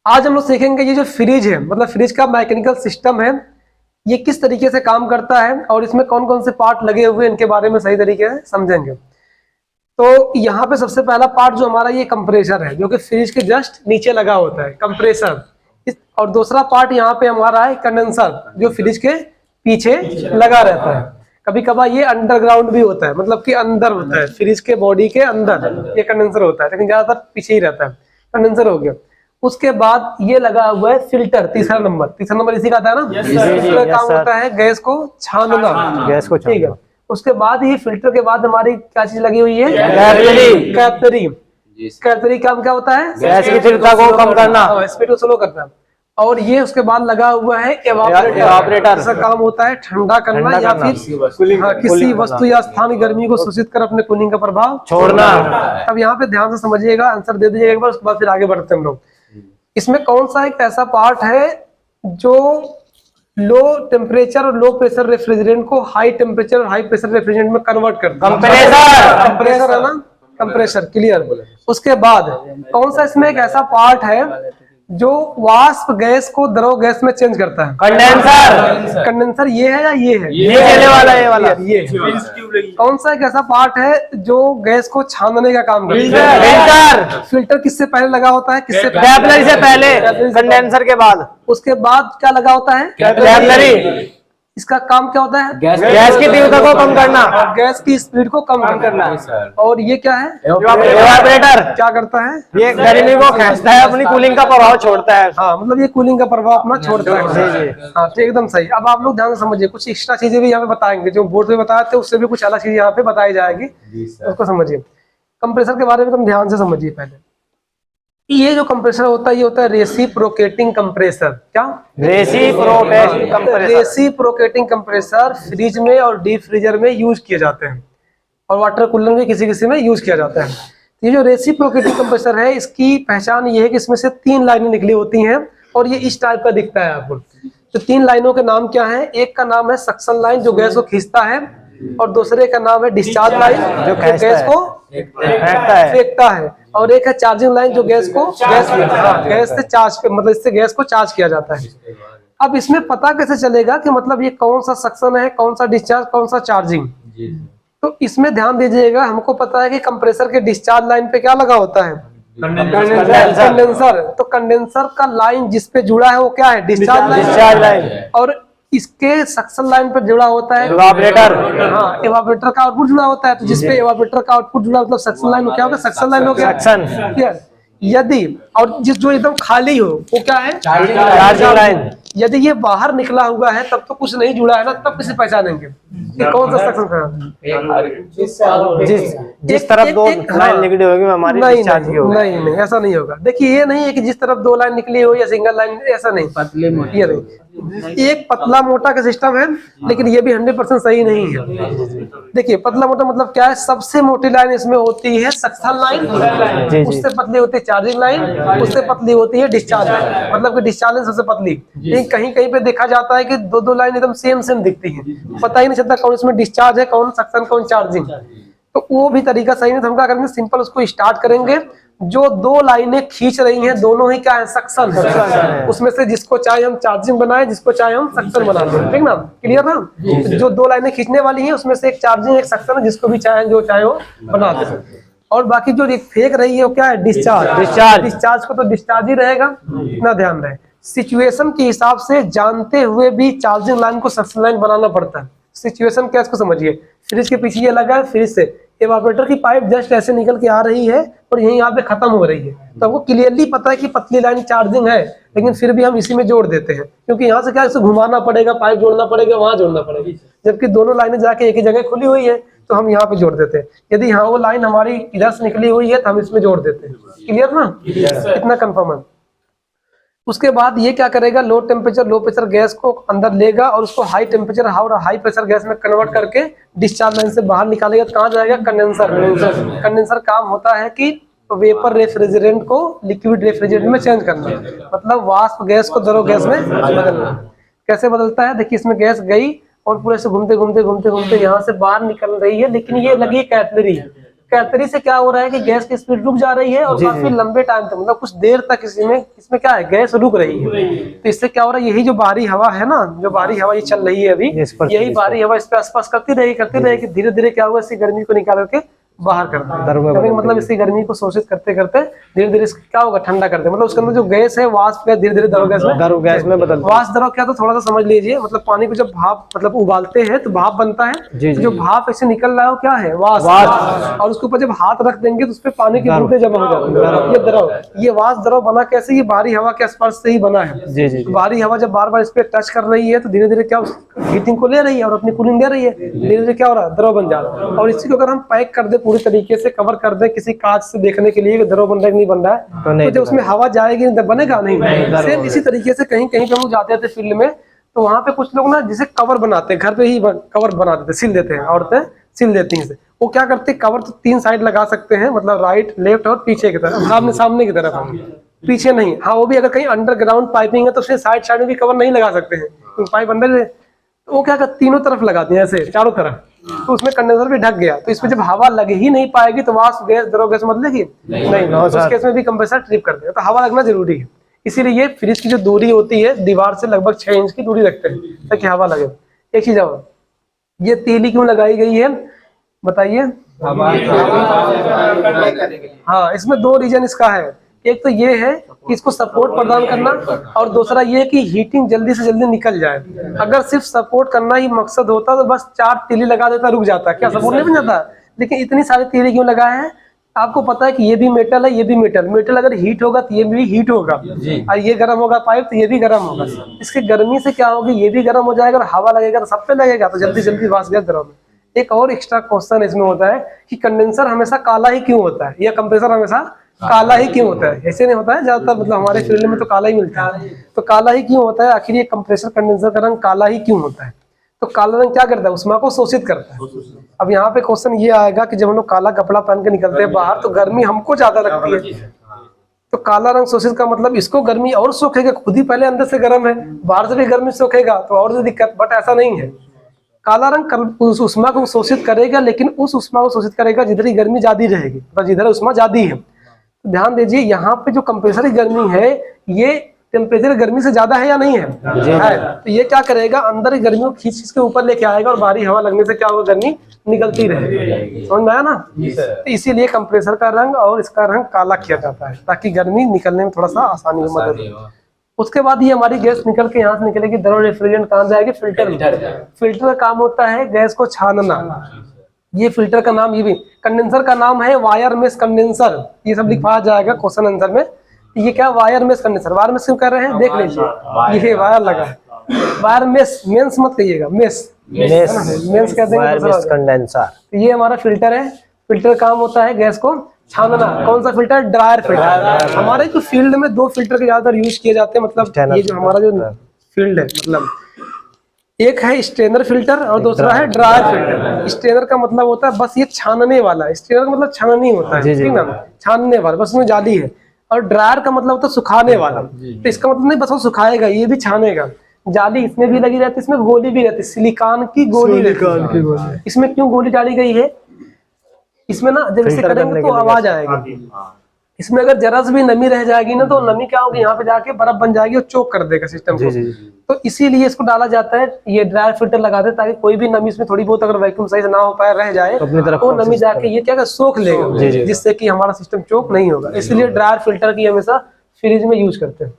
आज हम लोग सीखेंगे ये जो फ्रिज है, मतलब फ्रिज का मैकेनिकल सिस्टम है, ये किस तरीके से काम करता है और इसमें कौन कौन से पार्ट लगे हुए हैं, इनके बारे में सही तरीके से समझेंगे। तो यहाँ पे सबसे पहला पार्ट जो हमारा ये कंप्रेसर है, जो कि फ्रिज के जस्ट नीचे लगा होता है, कंप्रेसर। और दूसरा पार्ट यहाँ पे हमारा है कंडेंसर, जो फ्रिज के पीछे लगा रहता है। कभी कभार ये अंडरग्राउंड भी होता है, मतलब कि अंदर होता है, फ्रिज के बॉडी के अंदर ये कंडेंसर होता है, लेकिन ज्यादातर पीछे ही रहता है। कंडेंसर हो गया। उसके बाद ये लगा हुआ है फिल्टर, तीसरा नंबर इसी का आता है ना। इसका काम होता है गैस को छानना, गैस को, ठीक है। उसके बाद ही फिल्टर के बाद हमारी क्या चीज लगी हुई है, कैपिलरी। कैपिलरी काम क्या होता है, गैस की तीव्रता को कम करना, स्पीड को स्लो करना। और ये उसके बाद लगा हुआ है एवापोरेटर। इसका काम होता है ठंडा करना या फिर किसी वस्तु या स्थान की गर्मी को शोषित कर अपने कूलिंग का प्रभाव छोड़ना। अब यहाँ पे ध्यान से समझिएगा, आंसर दे दीजिएगा एक बार, उसके बाद फिर आगे बढ़ते हैं हम लोग। इसमें कौन सा एक ऐसा पार्ट है जो लो टेम्परेचर और लो प्रेशर रेफ्रिजरेंट को हाई टेम्परेचर और हाई प्रेशर रेफ्रिजरेंट में कन्वर्ट करता है, कंप्रेसर है ना, कंप्रेसर, क्लियर। उसके बाद कौन सा इसमें एक ऐसा पार्ट है जो वाष्प गैस को द्रव गैस में चेंज करता है, कंडेंसर। कंडेंसर ये है या ये है, ये वाला, ये वाला, ये। कौन सा एक ऐसा पार्ट है जो गैस को छानने का काम करता है, फिल्टर। फिल्टर किससे पहले लगा होता है, किससे, कैपिलरी से पहले, कंडेंसर के बाद। उसके बाद क्या लगा होता है, कैपिलरी। इसका काम क्या होता है, गैस की तीव्रता को कम करना, गैस की स्पीड को कम करना। और ये क्या है, एवापोरेटर। क्या करता है, ये गर्मी को खींचता है, अपनी कूलिंग का प्रभाव छोड़ता है। हाँ, मतलब ये कूलिंग का प्रभाव अपना छोड़ता है। हाँ, तो एकदम सही। अब आप लोग ध्यान से समझिए, कुछ एक्स्ट्रा चीजें भी यहाँ पे बताएंगे, जो बोर्ड पे बताए थे उससे भी कुछ अलग चीज यहाँ पे बताई जाएगी, उसको समझिए। कंप्रेसर के बारे में तुम ध्यान से समझिए। पहले ये जो कंप्रेसर होता है, ये होता है रेसिप्रोकेटिंग कंप्रेसर। क्या, रेसिप्रोकेटिंग कंप्रेसर फ्रिज में और डीप फ्रीजर में यूज किए जाते हैं, और वाटर कूलर में किसी किसी में यूज किया जाता है। ये जो रेसिप्रोकेटिंग कंप्रेसर है, इसकी पहचान ये है कि इसमें से 3 लाइनें निकली होती हैं और ये इस टाइप का दिखता है आपको। तो 3 लाइनों के नाम क्या है, एक का नाम है सक्शन लाइन, जो गैस को खींचता है, और दूसरे का नाम है डिस्चार्ज लाइन, जो गैस को फेंकता है, और एक है चार्जिंग लाइन, जो गैस को गैस से चार्ज, मतलब इससे गैस को चार्ज किया जाता है। अब इसमें पता कैसे चलेगा कि मतलब ये कौन सा सक्शन है, कौन सा डिस्चार्ज, कौन सा चार्जिंग। तो इसमें ध्यान दीजिएगा, हमको पता है कि कंप्रेसर के डिस्चार्ज लाइन पे क्या लगा होता है, कंडेंसर। तो कंडेंसर का लाइन जिस पे जुड़ा है वो क्या है, डिस्चार्ज लाइन। और इसके सक्शन लाइन पर जुड़ा होता है एवापोरेटर। हाँ, एवापोरेटर का आउटपुट जुड़ा होता है, तो जिसपे एवापोरेटर का आउटपुट जुड़ा मतलब सक्शन लाइन, क्या होगा, सक्शन लाइन हो गया। यदि और जिस जो एकदम खाली हो वो क्या है, चार्जिंग लाइन। यदि ये बाहर निकला हुआ है तब तो कुछ नहीं जुड़ा है ना, तब किसे पहचानेंगे कि कौन सा सक्शन है, जिस तरफ 2 लाइन निकली होगी हमारी डिस्चार्ज की होगी। नहीं, ऐसा नहीं होगा। देखिए, ये नहीं है कि जिस तरफ 2 लाइन निकली हो या सिंगल लाइन, ऐसा नहीं, पतले मोटे, ये नहीं। एक पतला मोटा का सिस्टम है, लेकिन ये भी 100% सही नहीं है। देखिए, पतला मोटा मतलब क्या है, सबसे मोटी लाइन इसमें होती है सक्शन लाइन, उससे पतली होती है चार्जिंग लाइन, उससे पतली होती है डिस्चार्ज लाइन, मतलब कि डिस्चार्ज लाइन सबसे पतली। लेकिन कहीं कहीं पे देखा जाता है कि 2 लाइन एकदम सेम दिखती है, पता ही नहीं चलता कौन इसमें डिस्चार्ज है, कौन सक्शन, कौन चार्जिंग। तो वो भी तरीका सही नहीं। तो हम क्या करेंगे, सिंपल उसको स्टार्ट करेंगे। जो 2 लाइनें खींच रही हैं, दोनों ही क्या है, सक्शन है। उसमें से जिसको चाहे हम चार्जिंग बनाए, जिसको चाहे हम सक्शन बना दें, ठीक ना, क्लियर ना। जो 2 लाइनें खींचने वाली हैं उसमें से एक चार्जिंग, एक सक्शन है, जिसको भी चाहे जो चाहे वो बना दें। और बाकी जो फेंक रही है वो क्या है, डिस्चार्ज को तो डिस्चार्ज ही रहेगा, इतना ध्यान रहे। सिचुएशन के हिसाब से जानते हुए भी चार्जिंग लाइन को सक्शन लाइन बनाना पड़ता है। सिचुएशन क्या, इसको समझिए। फ्रिज के पीछे ये लगा है, फ्रिज से एवापोरेटर की पाइप जस्ट ऐसे निकल के आ रही है और यहीं यहाँ पे खत्म हो रही है, तो हमको क्लियरली पता है कि पतली लाइन चार्जिंग है, लेकिन फिर भी हम इसी में जोड़ देते हैं, क्योंकि यहाँ से क्या, इसे घुमाना पड़ेगा, पाइप जोड़ना पड़ेगा, वहां जोड़ना पड़ेगा, जबकि दोनों लाइनें जाके एक ही जगह खुली हुई है, तो हम यहाँ पे जोड़ देते हैं। यदि यहाँ वो लाइन हमारी इधर से निकली हुई है तो हम इसमें जोड़ देते हैं। क्लियर ना, इतना कंफर्म है। उसके बाद ये क्या करेगा, low temperature low pressure gas को अंदर लेगा और उसको हाई टेम्परेचर और हाई प्रेशर गैस में कन्वर्ट करके डिस्चार्ज लाइन से बाहर निकालेगा। तो कहाँ जाएगा, कंडेंसर। कंडेंसर काम होता है कि वेपर रेफ्रिजरेंट को लिक्विड रेफ्रिजरेंट में चेंज करना, मतलब वाष्प गैस को द्रव गैस में बदलना। कैसे बदलता है, देखिए, इसमें गैस गई और पूरे से घूमते घूमते यहाँ से बाहर निकल रही है, लेकिन ये लगी कैपिलरी, कैपिलरी से क्या हो रहा है कि गैस की स्पीड रुक जा रही है और काफी लंबे टाइम तक, मतलब कुछ देर तक इसमें क्या है, गैस रुक रही है। तो इससे क्या हो रहा है, यही जो बाहरी हवा है ना, जो बाहरी हवा ये चल रही है अभी, यही बाहरी हवा इस पे आसपास करती रहेगी, धीरे धीरे क्या होगा, इसकी गर्मी को निकाल करके बाहर करता है, मतलब इसकी गर्मी को शोषित करते करते धीरे धीरे क्या होगा, ठंडा करते, मतलब उसके अंदर जो गैस है वाष्प धीरे धीरे द्रव गैस में बदल, वाष्प द्रव क्या, तो थोड़ा सा समझ लीजिए, मतलब पानी को जब भाप मतलब उबालते हैं तो भाप बनता है, तो जो भाप ऐसे निकल रहा है वो क्या है, वाष्प, और उसके ऊपर जब हाथ रख देंगे तो उसपे पानी की बूंदें जमा हो जाती है, ये द्रव, ये वाष्प द्रव बना कैसे, ये बाहरी हवा के स्पर्श से ही बना है। बाहरी हवा जब बार बार इस पे टच कर रही है तो धीरे धीरे क्या हीटिंग को ले रही है और अपनी कूलिंग दे रही है, धीरे धीरे क्या हो रहा है, द्रव बन जा रहा है। और इसी को अगर हम पैक कर दे पूरी तरीके से, कवर कर दे किसी कांच से देखने के लिए द्रव बन रहा है कि नहीं बन रहा है, तो जब उसमें हवा जाएगी बनेगा नहीं। सेम इसी तरीके से कहीं कहीं पे हम लोग जाते थे फील्ड में, तो वहां पे कुछ लोग ना जिसे कवर बनाते हैं, घर पे ही कवर बना देते, सिल देते हैं, औरतें सिल देती हैं। वो क्या करते हैं, कवर तो 3 साइड लगा सकते हैं, मतलब राइट, लेफ्ट और पीछे की तरफ, सामने की तरफ, पीछे नहीं। हाँ, वो भी अगर कहीं अंडरग्राउंड पाइपिंग है तो उसके साइड में भी कवर नहीं लगा सकते हैं, पाइप अंदर, तो वो क्या करते, तीनों तरफ लगाते हैं ऐसे, चारों तरफ, तो उसमें कंडेंसर भी ढक गया, तो इसमें जब हवा लग ही नहीं पाएगी तो वाष्प गैस द्रव गैस बदलेगी नहीं, तो उस केस में भी कंप्रेसर ट्रिप कर देगा, तो हवा लगना जरूरी है। इसीलिए ये फ्रिज की जो दूरी होती है दीवार से लगभग 6 इंच की दूरी रखते हैं ताकि हवा लगे। एक चीज और, ये तीली क्यों लगाई गई है बताइए? हाँ, इसमें 2 रीजन इसका है, एक तो ये है कि इसको सपोर्ट प्रदान करना, और दूसरा ये कि हीटिंग जल्दी से जल्दी निकल जाए। अगर सिर्फ सपोर्ट करना ही मकसद होता तो बस 4 तीली लगा देता, रुक जाता, क्या सपोर्ट नहीं बन जाता? लेकिन इतनी सारी तीली क्यों लगाए हैं? आपको पता है कि ये भी मेटल है, ये भी मेटल अगर हीट होगा तो ये भी हीट होगा, और ये गर्म होगा पाइप तो ये भी गर्म होगा। इसकी गर्मी से क्या होगी, ये भी गर्म हो जाएगा, और हवा लगेगा तो सब पे लगेगा, तो जल्दी जल्दी वाष्प गैस द्रव में। एक और एक्स्ट्रा क्वेश्चन इसमें होता है कि कंडेंसर हमेशा काला ही क्यों होता है, या कंप्रेसर हमेशा काला ही क्यों होता है? ऐसे नहीं होता है ज्यादातर, मतलब हमारे फील्ड में तो काला ही मिलता है। तो काला ही क्यों होता है, आखिर ये कंप्रेसर कंडेंसर का रंग काला ही क्यों होता है? तो काला रंग क्या करता है, उष्मा को शोषित करता है। अब यहाँ पे क्वेश्चन ये आएगा कि जब हम लोग काला कपड़ा पहन के निकलते हैं बाहर तो गर्मी हमको ज्यादा लगती है, तो काला रंग शोषित का मतलब इसको गर्मी और सोखेगा, खुद ही पहले अंदर से गर्म है, बाहर से भी गर्मी सोखेगा तो और भी दिक्कत। बट ऐसा नहीं है, काला रंग उस उष्मा को शोषित करेगा, लेकिन उस उष्मा को शोषित करेगा जिधर ही गर्मी ज्यादा रहेगी, तो जिधर उष्मा ज्यादा है। तो ध्यान दीजिए, यहाँ पे जो कंप्रेसर की गर्मी है ये टेम्परेचर गर्मी से ज्यादा है या नहीं है? तो ये क्या करेगा, अंदर की गर्मी को खींच के ऊपर लेके आएगा, और बाहरी हवा लगने से क्या होगा, गर्मी निकलती रहेगी। समझ में आया ना? तो इसीलिए कंप्रेसर का रंग और इसका रंग काला किया जाता है ताकि गर्मी निकलने में थोड़ा सा आसानी हो, मदद। उसके बाद ये हमारी गैस निकल के यहाँ से निकलेगी, द्रव रेफ्रिजरेंट कहाँ जाएगी, फिल्टर में। फिल्टर का काम होता है गैस को छानना। ये फिल्टर का नाम, ये भी कंडेंसर का नाम है वायर मेश कंडेंसर, ये सब लिखा जाएगा क्वेश्चन आंसर में। ये क्या, wire mesh condenser, wire mesh क्यों कर रहे हैं देख लीजिए, ये वायर लगा है, वायर मेश, मेंस मत कहिएगा, मेश मेंस कहते हैं कंडेंसर। ये हमारा फिल्टर है, फिल्टर काम होता है गैस को छानना। कौन सा फिल्टर, ड्रायर फिल्टर। हमारे जो फील्ड में 2 फिल्टर के ज्यादातर यूज किए जाते हैं, मतलब ये जो हमारा जो फील्ड है, मतलब एक है स्ट्रेनर फिल्टर और दूसरा है ड्रायर फिल्टर। स्ट्रेनर का मतलब होता है बस ये छानने वाला, स्ट्रेनर का मतलब छाननी होता है, ठीक ना, छानने वाला, बस उसमें जाली है। और ड्रायर का मतलब होता है सुखाने वाला, तो इसका मतलब नहीं बस वो सुखाएगा, ये भी छानेगा। जाली इसमें भी लगी रहती है, इसमें गोली भी रहती है, सिलिकॉन की गोली रहती है। इसमें क्यों गोली डाली गई है, इसमें ना जब इसे करेंगे तो आवाज आएगी, इसमें अगर जरा सी भी नमी रह जाएगी ना तो नमी क्या होगी, यहाँ पे जाके बर्फ बन जाएगी और चोक कर देगा सिस्टम को। तो इसीलिए इसको डाला जाता है, ये ड्रायर फिल्टर लगाते हैं ताकि कोई भी नमी इसमें थोड़ी बहुत अगर वैक्यूम सही से ना हो पाए रह जाए तो नमी जाके ये क्या सोख लेगा, जिससे कि हमारा सिस्टम चोक नहीं होगा। इसलिए ड्रायर फिल्टर की हमेशा फ्रिज में यूज करते हैं।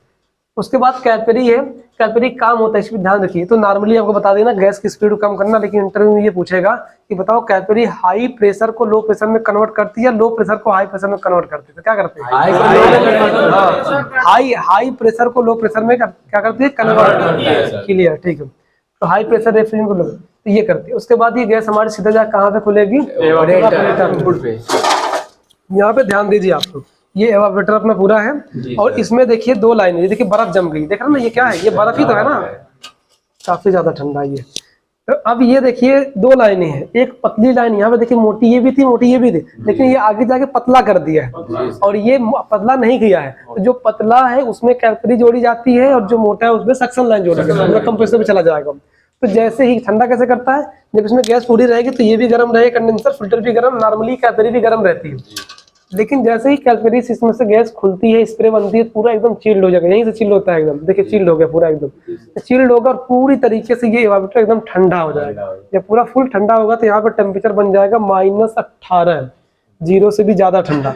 उसके बाद कैलपरी है, कैलपरी काम होता है, इस पर ध्यान रखिए। तो नॉर्मली आपको बता देना गैस की स्पीड को कम करना, लेकिन इंटरव्यू में ये पूछेगा कि बताओ कैलपरी हाई प्रेशर को लो प्रेशर में कन्वर्ट करती है या लो प्रेशर को हाई प्रेशर में कन्वर्ट करती है? तो क्या करते हैं, हाई प्रेशर को लो प्रेशर में क्या करती है, कन्वर्ट करती है। क्लियर, ठीक है। तो हाई प्रेशर रेफ्रिजरेंट को लो, तो ये करती है। उसके बाद ये गैस हमारी सीधा जा कहाँ पे खुलेगी, यहाँ पे ध्यान दीजिए आप लोग। ये एवापोरेटर अपना पूरा है और इसमें देखिए 2 लाइनें, ये देखिए बर्फ जम गई, देख रहे ना, ये क्या है, ये बर्फ ही तो है ना, काफी ज्यादा ठंडा ये। तो अब ये देखिए 2 लाइनें हैं, एक पतली लाइन यहाँ पे देखिए, मोटी ये भी थी, मोटी ये भी थी, लेकिन ये आगे जाके पतला कर दिया है और ये पतला नहीं किया है। तो जो पतला है उसमें कैलपरी जोड़ी जाती है और जो मोटा है उसमें सक्शन लाइन जोड़ी जाती है, कंप्रेसर में चला जाएगा। तो जैसे ही ठंडा कैसे करता है, जब इसमें गैस पूरी रहेगी तो ये भी गर्म रहेगा, कंडेंसर फिल्टर भी गर्म, नॉर्मली कैलपरी भी गर्म रहती है। लेकिन जैसे ही कैलपरी इसमें से गैस खुलती है, स्प्रे बनती है, पूरा एकदम चिल्ड हो जाएगा। यहीं से चिल्ड होता है एकदम, देखिए चिल्ड हो गया पूरा एकदम, चिल्ड होगा और पूरी तरीके से ये इवापोरेटर एकदम ठंडा हो जाएगा। जब पूरा फुल ठंडा होगा तो यहाँ पर टेम्परेचर बन जाएगा -18, 0 से भी ज्यादा ठंडा।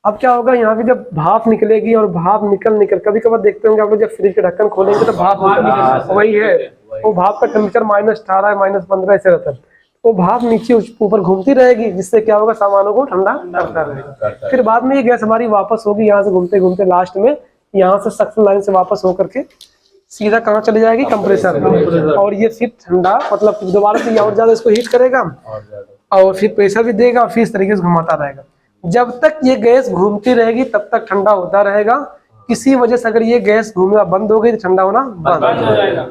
अब क्या होगा, यहाँ पे जब भाप निकलेगी और भाप निकल कभी कभार देखते होंगे आप लोग, जब फ्रिज के ढक्कन खोलेंगे तो भाप वही है, वो भाप का टेम्परेचर -18 -15 ऐसे रहता है। वो भाप नीचे ऊपर घूमती रहेगी, जिससे क्या होगा, सामानों को ठंडा करता रहेगा। फिर बाद में ये गैस हमारी वापस होगी, यहाँ से घूमते घूमते लास्ट में यहाँ से सक्शन लाइन से वापस होकर के सीधा कहाँ चली जाएगी, कंप्रेसर में। और ये फिर ठंडा मतलब दोबारा से और ज्यादा इसको हीट करेगा और फिर प्रेशर भी देगा और फिर इस तरीके से घुमाता रहेगा। जब तक ये गैस घूमती रहेगी तब तक ठंडा होता रहेगा। किसी वजह से अगर ये गैस घूमना बंद हो गई तो ठंडा होना बंद हो जाएगा।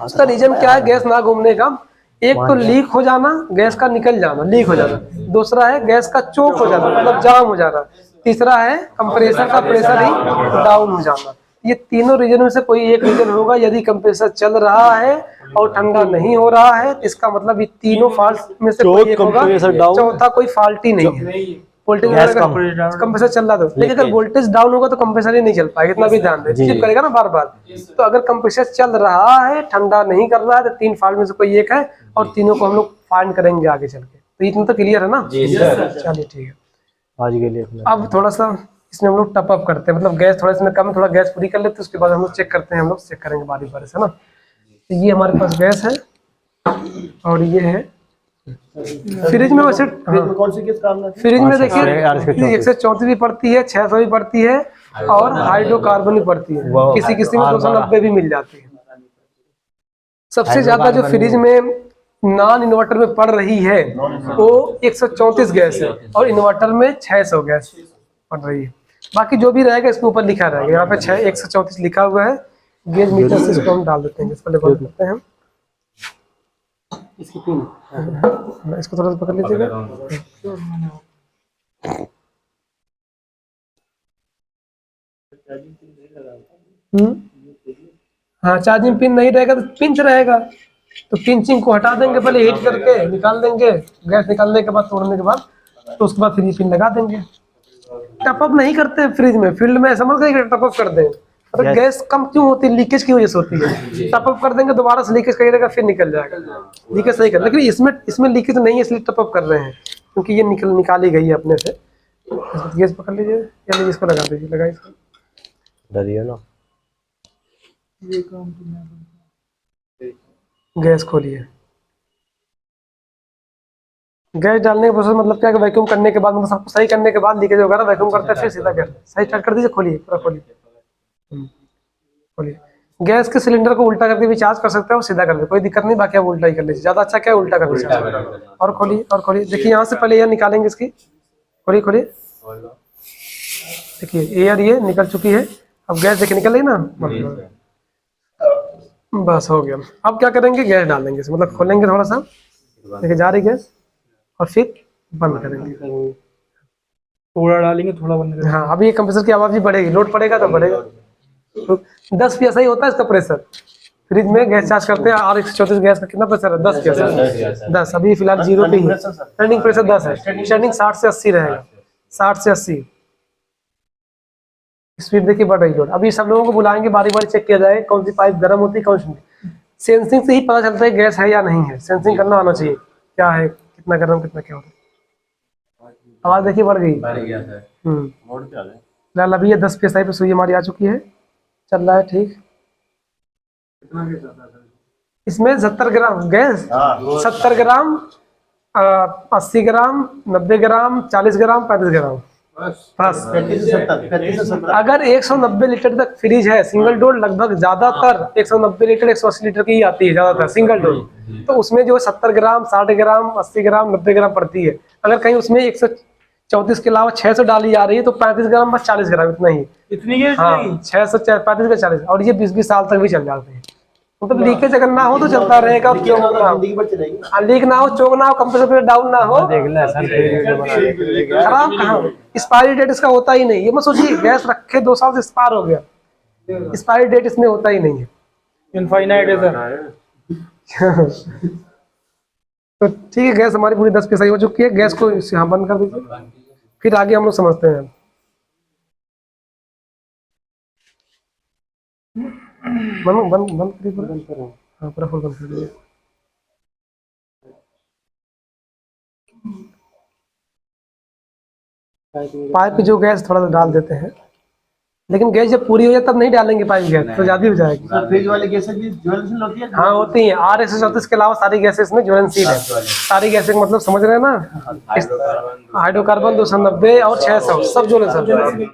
उसका रीजन क्या है गैस ना घूमने का? एक तो लीक हो जाना, गैस का निकल जाना, लीक हो जाना। दूसरा है गैस का चोक हो जाना, मतलब जाम हो जाना। तीसरा है कंप्रेसर का प्रेशर ही डाउन हो जाना। ये तीनों रीजन में से कोई एक रीजन होगा। यदि कंप्रेसर चल रहा है और ठंडा नहीं हो रहा है, इसका मतलब ये तीनों फॉल्ट में से कोई एक होगा, चौथा कोई फॉल्ट ही नहीं है। वोल्टेज कंप्रेसर चल रहा था, लेकिन अगर वोल्टेज डाउन होगा तो कंप्रेसर ही नहीं चल पाएगा, इतना भी ध्यान दे, करेगा ना बार बार। तो अगर कंप्रेसर चल रहा है, ठंडा नहीं कर रहा है, तो 3 फॉल्ट में से कोई एक है और तीनों को हम लोग फाइंड करेंगे आगे चल के। तो इतना तो क्लियर है ना? चलिए ठीक है, आज के लिए। अब थोड़ा सा इसमें हम लोग टप अप करते हैं, मतलब गैस थोड़ा इसमें कम है, थोड़ा गैस पूरी कर लेते हैं, उसके बाद हम लोग चेक करते हैं, हम लोग चेक करेंगे बारी बारी से ना। तो ये हमारे पास गैस है और ये है फ्रिज में। वैसे कौन सी गैस काम है फ्रिज में? देखिए 134 भी पड़ती है, 600 भी पड़ती है और हाइड्रोकार्बन भी पड़ती है। किसी में 290 भी मिल जाती है। सबसे ज्यादा जो फ्रिज में नॉन इन्वर्टर में पड़ रही है वो 134 गैस है और इन्वर्टर में 600 गैस पड़ रही है। बाकी जो भी रहेगा इसके ऊपर लिखा रहेगा, यहाँ पे 134 लिखा हुआ है। गेज मीटर से इसको हम डाल देते हैं, इसको लेवल करते हैं। इसकी पिन इसको थोड़ा सा पकड़ लीजिएगा। हाँ, चार्जिंग पिन नहीं रहेगा तो पिंच रहेगा, तो पिंचिंग को हटा देंगे, पहले हीट करके निकाल देंगे। गैस निकालने के बाद, तोड़ने के बाद, तो उसके बाद फिर ये पिन लगा देंगे। टप अप नहीं करते फ्रिज में, फील्ड में समझ गए टप अप कर दें। अरे गैस कम क्यों होती है? लीकेज की वजह से होती है। टप अप कर देंगे, दोबारा से लीकेज करिएगा, फिर निकल जाएगा। लीकेज सही कर, लेकिन इसमें लीकेज नहीं है, इसलिए टप अप कर रहे हैं, क्योंकि ये निकाली गई है अपने से। गैस पकड़ लीजिए या इसको लगा दीजिए, लगा इसको डरिए ना। ये काम गैस खोलिए। गैस डालने का प्रोसेस मतलब क्या है? वैक्यूम करने के बाद, मतलब सब सही करने के बाद लीकेज वगैरह वैक्यूम करते हैं, फिर सीधा गैस सही स्टार्ट कर दीजिए। खोलिए, पूरा खोलिए, खोलिए। गैस के सिलेंडर को उल्टा करके भी चार्ज कर सकते हैं और सीधा कर दे, कोई दिक्कत नहीं। बाकी आप उल्टा ही कर लीजिए, ज्यादा अच्छा क्या है, उल्टा कर लीजिए। और खोलिए, और खोलिए। देखिए यहाँ से पहले एयर निकालेंगे इसकी। खोलिए, खोलिए। देखिए एयर ये निकल चुकी है। अब गैस देखिए निकल रही ना, बस हो गया। अब क्या करेंगे, गैस डाल देंगे, मतलब खोलेंगे थोड़ा सा, देखिए जा रही गैस, और फिर बंद करेंगे। थोड़ा डालेंगे, थोड़ा बंद करेंगे। हाँ, अभी ये कंप्रेसर की आवाज भी बढ़ेगी, लोड पड़ेगा तो बढ़ेगा। तो 10 PSI होता है इसका प्रेशर। फ्रिज में गैस चार्ज करते हैं और 134 गैस का कितना प्रेशर है? 10 PSI। 10 अभी फिलहाल 0 पे ही है। रनिंग प्रेशर 10 है, स्टैंडिंग 60 से 80 रहेगा। 60 से 80 स्पीड देखिए बढ़ रही है। अभी सब लोगों को बुलाएंगे, बारी बारी चेक किया जाए कौन सी पाइप गर्म होती है, कौन सी नहीं। सेंसिंग से ही पता चलता है गैस है या नहीं है। सेंसिंग करना आना चाहिए, क्या है, कितना गर्म, कितना क्या होता है। आवाज देखिए बढ़ गई। फिलहाल अभी ये 10 PSI पे सुई हमारी आ चुकी है, चल रहा है ठीक। इसमें 70 ग्राम गैस, 70 ग्राम, 80 ग्राम, 90 ग्राम, 40 ग्राम, 35 ग्राम, बस। अगर 190 लीटर तक फ्रिज है सिंगल डोर, लगभग ज्यादातर 190 लीटर 180 लीटर की ही आती है ज्यादातर सिंगल डोर, तो उसमें जो 70 ग्राम, 60 ग्राम, 80 ग्राम, 90 ग्राम पड़ती है। अगर कहीं उसमें 134 के अलावा 600 डाली जा रही है तो 35 ग्राम बस 40 ग्राम, इतना ही। इतनी है? हाँ, 600 35 का 40, और ये 20-20 साल तक भी चल जाते हैं। मतलब लीकेज अगर ना हो तो चलता रहेगा, क्यों लीक ना हो, चोक ना हो, कंप्रेसर डाउन ना हो। खराब कहाँ, एक्सपायरी डेट इसका होता ही नहीं। ये मत सोचिए गैस रखे 2 साल से एक्सपायर हो गया, एक्सपायरी डेट इसमें होता ही नहीं है, इनफाइनाइट है सर। तो ठीक है, गैस हमारी पूरी 10 पीसाई हो चुकी है। गैस को यहाँ बंद कर दीजिए, फिर आगे हम लोग समझते हैं। बंद बंद बंद करिए पूरा। हाँ पूरा फुल बंद कर दीजिए। पाइप जो गैस थोड़ा सा डाल देते हैं, लेकिन गैस जब पूरी हो जाए तब नहीं डालेंगे पाइप गैस, तो ज्यादा हो जाएगी। फ्रिज वाली गैसें भी ज्वलनशील होती है? हाँ होती है, RSS होती है, इसके अलावा सारी गैसेस में ज्वलनशील है। सारी गैसें मतलब समझ रहे हैं ना, हाइड्रोकार्बन 290 और 600 सब ज्वलनशील।